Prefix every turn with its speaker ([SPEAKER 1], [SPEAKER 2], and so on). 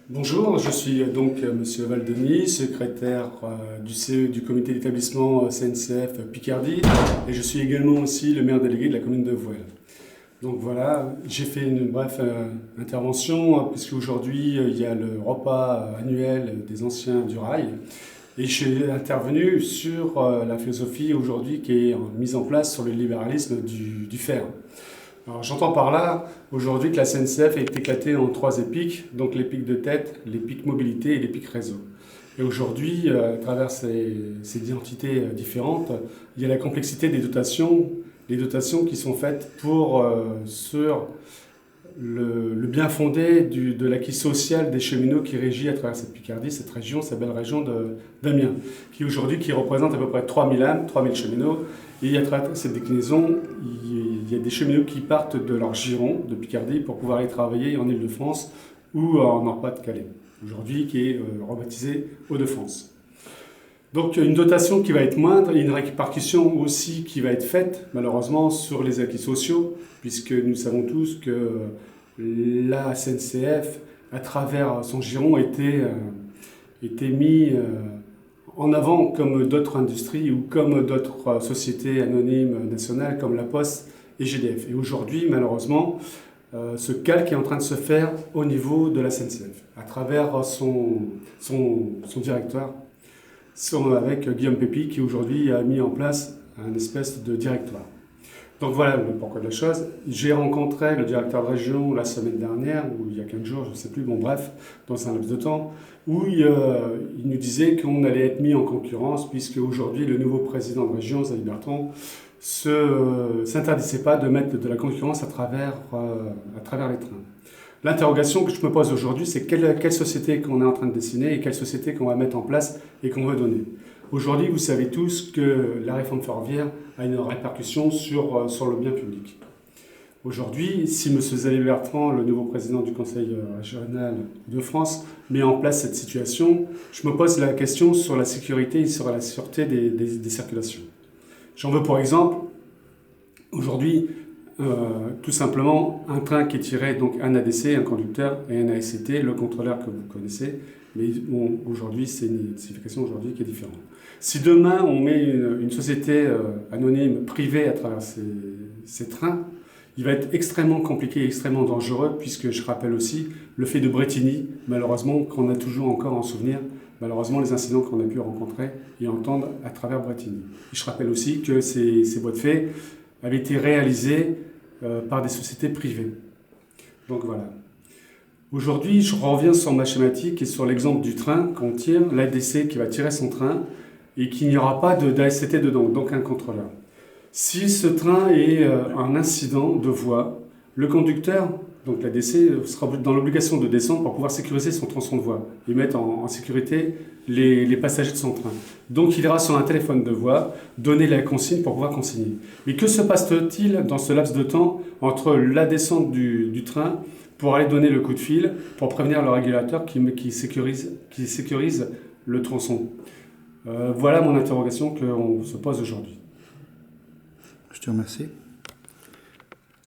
[SPEAKER 1] Bonjour, je suis donc Monsieur Valdenis, secrétaire du CE du comité d'établissement CNCF Picardie, et je suis également aussi le maire délégué de la commune de Voël. Donc voilà, j'ai fait une brève intervention puisque aujourd'hui il y a le repas annuel des anciens du rail et je suis intervenu sur la philosophie aujourd'hui qui est mise en place sur le libéralisme du fer. Alors j'entends par là aujourd'hui que la SNCF est éclatée en trois épiques, donc l'épique de tête, l'épique mobilité et l'épique réseau. Et aujourd'hui, à travers ces identités différentes, il y a la complexité des dotations, les dotations qui sont faites sur le bien fondé de l'acquis social des cheminots qui régit à travers cette Picardie, cette région, cette belle région d'Amiens, qui aujourd'hui représente à peu près 3000 âmes, 3000 cheminots. Et à travers cette déclinaison, il y a des cheminots qui partent de leur giron de Picardie pour pouvoir aller travailler en Île-de-France ou en Nord-Pas-de-Calais, aujourd'hui qui est rebaptisé Hauts-de-France. Donc une dotation qui va être moindre et une répartition aussi qui va être faite malheureusement sur les acquis sociaux, puisque nous savons tous que la SNCF, à travers son giron, était mis en avant comme d'autres industries ou comme d'autres sociétés anonymes nationales comme La Poste et GDF. Et aujourd'hui, malheureusement, ce calque est en train de se faire au niveau de la SNCF, à travers son directoire, avec Guillaume Pépi, qui aujourd'hui a mis en place un espèce de directoire. Donc voilà le pourquoi de la chose. J'ai rencontré le directeur de région la semaine dernière, ou il y a 15 jours, je ne sais plus, bon bref, dans un laps de temps, où il nous disait qu'on allait être mis en concurrence, puisque aujourd'hui le nouveau président de région, Xavier Bertrand, s'interdisait pas de mettre de la concurrence à travers les trains. L'interrogation que je me pose aujourd'hui, c'est quelle société qu'on est en train de dessiner et quelle société qu'on va mettre en place et qu'on veut donner. Aujourd'hui, vous savez tous que la réforme ferroviaire a une répercussion sur le bien public. Aujourd'hui, si M. Xavier Bertrand, le nouveau président du Conseil régional de France, met en place cette situation, je me pose la question sur la sécurité et sur la sûreté des circulations. J'en veux pour exemple, aujourd'hui, tout simplement un train qui est tiré, donc un ADC, un conducteur, et un ASCT, le contrôleur que vous connaissez. Mais bon, aujourd'hui, c'est une signification aujourd'hui qui est différente. Si demain, on met une société anonyme, privée à travers ces trains, il va être extrêmement compliqué et extrêmement dangereux, puisque je rappelle aussi le fait de Brétigny, malheureusement, qu'on a toujours encore en souvenir, malheureusement, les incidents qu'on a pu rencontrer et entendre à travers Brétigny. Et je rappelle aussi que ces voies de fait avaient été réalisées par des sociétés privées. Donc voilà. Aujourd'hui, je reviens sur ma schématique et sur l'exemple du train qu'on tire, l'ADC qui va tirer son train et qu'il n'y aura pas d'ASCT dedans, donc un contrôleur. Si ce train est un incident de voie, le conducteur, donc l'ADC, sera dans l'obligation de descendre pour pouvoir sécuriser son tronçon de voie et mettre en sécurité les passagers de son train. Donc il ira sur un téléphone de voie, donner la consigne pour pouvoir consigner. Mais que se passe-t-il dans ce laps de temps entre la descente du train pour aller donner le coup de fil, pour prévenir le régulateur qui sécurise le tronçon? Voilà mon interrogation qu'on se pose aujourd'hui.
[SPEAKER 2] Je te remercie.